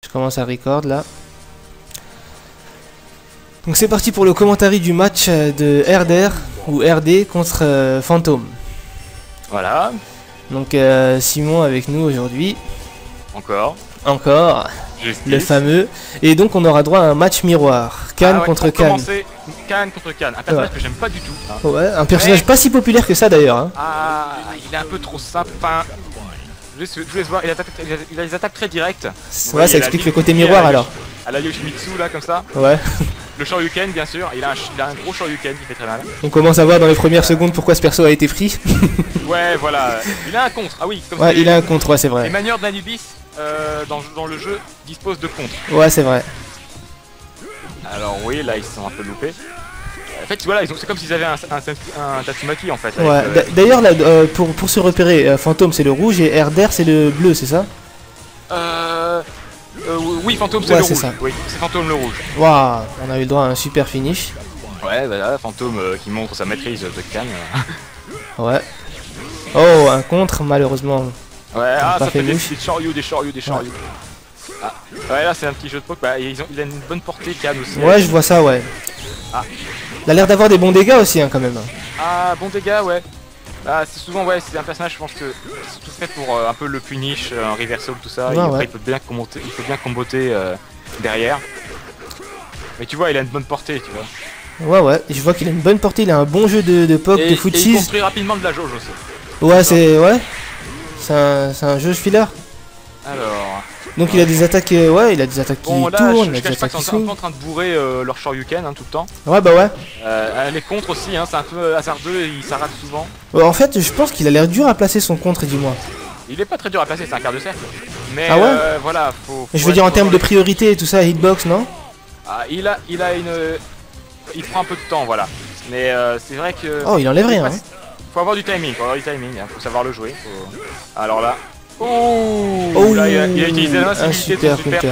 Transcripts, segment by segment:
Je commence à record là. Donc c'est parti pour le commentary du match de RDR ou RD contre Fantôme. Voilà. Donc Simon avec nous aujourd'hui. Encore. Justice. Le fameux. Et donc on aura droit à un match miroir. Cannes contre Cannes. Cannes contre Cannes. Un personnage que j'aime pas du tout. Hein. Ouais, un personnage pas si populaire que ça d'ailleurs. Hein. Ah, il est un peu trop simple. Enfin, je vous laisse voir, il a des attaques très directes. Ouais, ça explique le côté miroir alors. À la Yoshimitsu là, comme ça. Ouais. Le Shoryuken, bien sûr. Il a un gros Shoryuken qui fait très mal. On commence à voir dans les premières secondes pourquoi ce perso a été pris. Ouais, voilà. Il a un contre. Ah oui, comme ouais, il a un contre, ouais, c'est vrai. Les manières d'Anubis dans le jeu disposent de contre. Ouais, c'est vrai. Alors oui, là ils se sont un peu loupés. En fait, voilà, c'est comme s'ils avaient un Tatsumaki en fait. Ouais, d'ailleurs, là, pour se repérer, Fantôme c'est le rouge et RDR c'est le bleu, c'est ça? Oui, Fantôme c'est le rouge. Ça. Oui, c'est Fantôme le rouge. Waouh, on a eu le droit à un super finish. Ouais, voilà, Fantôme qui montre sa maîtrise de Cannes. Ouais. Oh, un contre, malheureusement. Ouais, ça fait des Shoryu. Ah, ouais, là c'est un petit jeu de poke. Bah, il a une bonne portée, Cannes aussi. Ouais, je vois ça, ouais. Ah. Il a l'air d'avoir des bons dégâts aussi, hein, quand même. Ah, bons dégâts, ouais. Bah, c'est souvent, ouais, c'est un personnage, je pense que c'est tout fait pour un peu le punish, un reversal, tout ça. Et après, il peut bien comboter derrière. Mais tu vois, il a une bonne portée, tu vois. Ouais, je vois qu'il a une bonne portée, il a un bon jeu de poke, de foot cheese. Et il construit rapidement de la jauge aussi. Ouais, c'est un jeu filler. Alors. Donc il a des attaques, ouais, il a des attaques qui tournent, je cache pas qu'ils sont un peu en train de bourrer leur Shoryuken tout le temps. Ouais, bah ouais. Les contres aussi, c'est un peu hasardeux et il s'arrête souvent. En fait, je pense qu'il a l'air dur à placer son contre, dis-moi. Il est pas très dur à placer, c'est un quart de cercle. Mais voilà, faut je veux dire en termes de priorité et tout ça, hitbox, non? Ah, il prend un peu de temps, voilà. Mais c'est vrai que. Oh, il enlève rien. Hein. Faut avoir du timing, faut savoir le jouer. Alors là. Oh, là, il a utilisé l'invincibilité de son super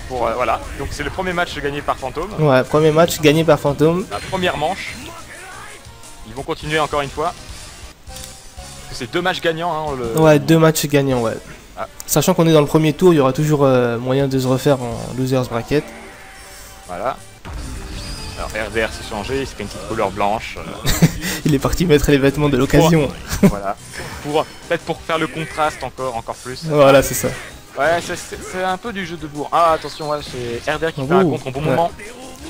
pour voilà. Donc c'est le premier match gagné par Fantôme. Ouais, premier match gagné par Fantôme. La première manche. Ils vont continuer encore une fois. C'est 2 matchs gagnants. Hein, ouais, 2 matchs gagnants, ouais. Ah. Sachant qu'on est dans le premier tour, il y aura toujours moyen de se refaire en losers bracket. Voilà. Alors RDR s'est changé, c'est une petite couleur blanche. Il est parti mettre les vêtements de l'occasion. Voilà. Peut-être pour faire le contraste encore plus. Voilà, c'est ça. Ouais, c'est un peu du jeu de bourre. Ah, attention, ouais, c'est RDR qui fait un contre au bon moment.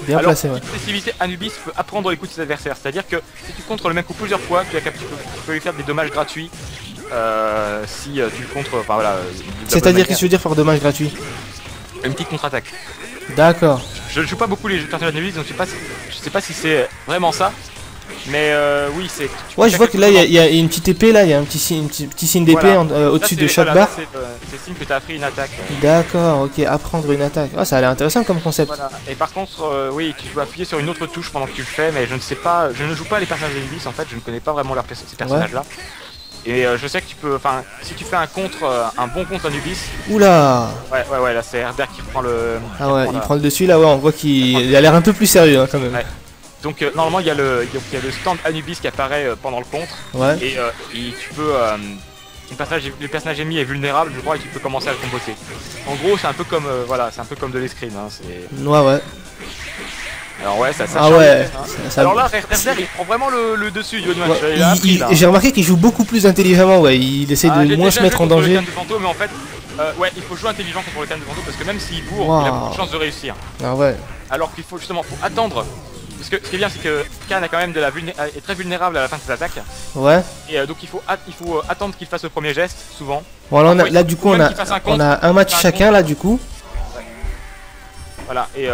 Bien placé, ouais. Spécificité, Anubis peut apprendre les coups de ses adversaires. C'est-à-dire que si tu contres le même coup plusieurs fois, tu peux lui faire des dommages gratuits. Si tu le contres, enfin voilà. C'est-à-dire qu'est-ce que tu veux dire par dommage gratuit? Une petite contre-attaque. D'accord. Je ne joue pas beaucoup les personnages d'Anubis, donc je sais pas si c'est vraiment ça. Mais oui, c'est. Ouais, je vois que là il y a une petite épée, là il y a un petit signe d'épée au-dessus de chaque barre. C'est signe que tu as appris une attaque. D'accord, ok, apprendre une attaque. Ah, ça a l'air intéressant comme concept. Voilà. Et par contre, oui, tu dois appuyer sur une autre touche pendant que tu le fais, mais je ne sais pas, je ne joue pas les personnages d'Anubis en fait, je ne connais pas vraiment ces personnages-là. Et je sais que tu peux, enfin, si tu fais un bon contre Anubis. Oula. Ouais, là c'est RDR qui prend le. Ah ouais, il prend le dessus là, ouais, on voit qu'il a l'air un peu plus sérieux hein, quand même. Ouais. Donc normalement il y a le stand Anubis qui apparaît pendant le contre. Ouais. Et tu peux, le personnage ennemi est vulnérable, je crois, et tu peux commencer à le comboter. En gros, c'est un peu comme, voilà, c'est un peu comme de l'escrime. Hein, ouais. Alors ouais, ça ah ouais. Ça... Alors là, RDR il prend vraiment le dessus du match. Ouais, j'ai remarqué qu'il joue beaucoup plus intelligemment, ouais. Il essaie de moins se mettre en danger. Mais en fait, ouais, il faut jouer intelligent contre le Cannes de Fantôme parce que même s'il bourre, il a beaucoup de chances de réussir. Ah ouais. Alors qu'il faut justement attendre. Parce que ce qui est bien, c'est que Cannes a quand même est très vulnérable à la fin de ses attaques. Ouais. Et donc il faut attendre qu'il fasse le premier geste, souvent. Bon, là du coup, on a un match chacun, là du coup. Voilà, et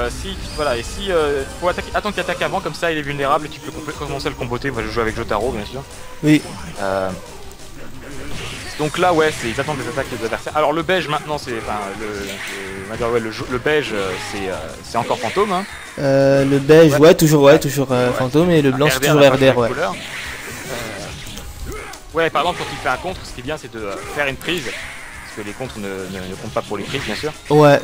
faut attendre qu'il attaque avant, comme ça il est vulnérable et tu peux commencer à le comboter. Moi je joue avec Jotaro bien sûr. Oui. Donc là ouais, ils attendent les attaques des adversaires. Alors le beige maintenant c'est, enfin le beige c'est encore Fantôme. Hein. Le beige toujours Fantôme et le blanc c'est toujours RDR ouais. Ouais, par exemple quand il fait un contre, ce qui est bien c'est de faire une prise, parce que les contres ne comptent pas pour les prises bien sûr. Ouais.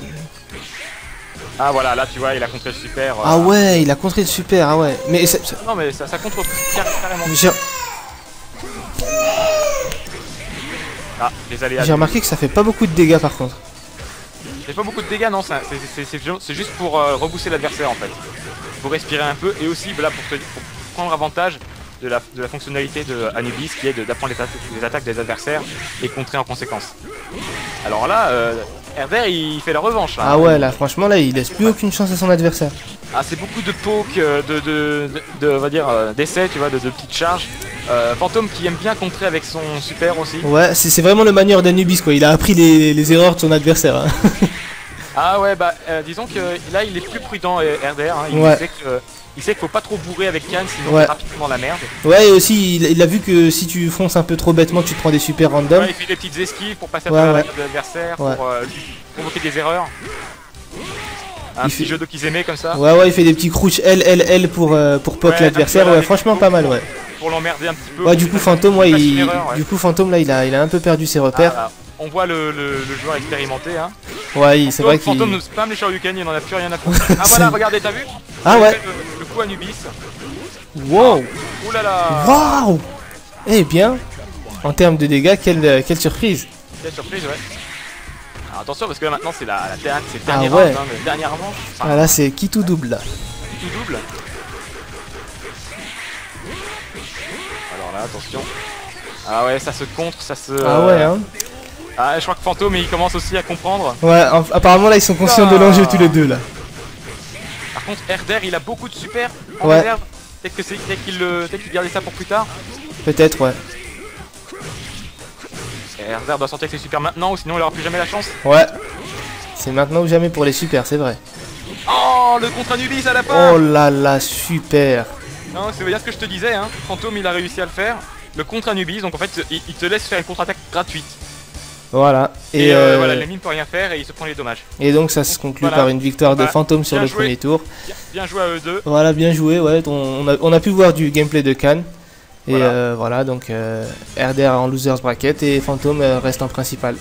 Ah voilà, là tu vois, il a contré le super. Ah ouais, il a contré le super, ah ouais. Mais non mais ça contre carrément. Ah, les aléas. J'ai remarqué que ça fait pas beaucoup de dégâts par contre. fait pas beaucoup de dégâts, non, c'est juste pour rebooster l'adversaire en fait. Faut respirer un peu et aussi là, pour prendre avantage de la fonctionnalité de Anubis qui est d'apprendre les attaques des adversaires et contrer en conséquence. Alors là, Herder il fait la revanche là. Ah ouais, là franchement là il laisse plus aucune chance à son adversaire. Ah, c'est beaucoup de poke, on va dire d'essais, tu vois, de petites charges. Fantôme qui aime bien contrer avec son super aussi. Ouais, c'est vraiment le manieur d'Anubis quoi, il a appris les erreurs de son adversaire. Hein. Ah ouais, bah disons que là il est plus prudent Herder, hein. Il sait qu'il faut pas trop bourrer avec Khan sinon c'est rapidement la merde. Ouais, et aussi il a vu que si tu fonces un peu trop bêtement tu te prends des super random. Ouais, il fait des petites esquives pour passer à travers l'adversaire, pour provoquer des erreurs. Un petit jeu de Kizeme comme ça. Ouais, il fait des petits crouches L pour poke l'adversaire. Ouais, franchement pas mal, ouais. Pour l'emmerder un petit peu. Ouais, du coup Fantôme, du coup Fantôme là il a un peu perdu ses repères. Ah, on voit le joueur expérimenté, hein. Ouais, c'est vrai qu'il... Fantôme nous spam les Shoryuken, il n'en a plus rien à foutre. Ah voilà, regardez, t'as vu? Ah ouais. Le coup Anubis. Wow. Oh là là. Waouh. Eh bien, en termes de dégâts, quelle surprise. Quelle surprise, ouais. Alors attention parce que là maintenant c'est le dernier round, hein, le dernier manche. Enfin, ah là c'est qui tout double là. Qui tout double. Alors là attention. Ah ouais, ça se contre, ça se... Ah ouais hein. Ah je crois que Fantôme il commence aussi à comprendre. Ouais, apparemment là ils sont conscients de l'enjeu tous les deux là. Par contre Herder il a beaucoup de super en réserve. Peut-être qu'il gardait ça pour plus tard. Peut-être ouais. Herder doit sortir avec ses super maintenant ou sinon il aura plus jamais la chance. Ouais. C'est maintenant ou jamais pour les super, c'est vrai. Oh, le contre Anubis à la fin. Oh là là, super. Non, c'est bien ce que je te disais, hein. Fantôme il a réussi à le faire. Le contre Anubis, donc en fait il te laisse faire une contre-attaque gratuite. Voilà. Et voilà, la mine peut rien faire et il se prend les dommages. Et donc ça se conclut par une victoire de Fantôme sur le premier tour. Bien joué à eux deux. Voilà, bien joué, ouais. On a pu voir du gameplay de Khan. Et voilà, donc Herder en losers bracket et Fantôme reste en principal.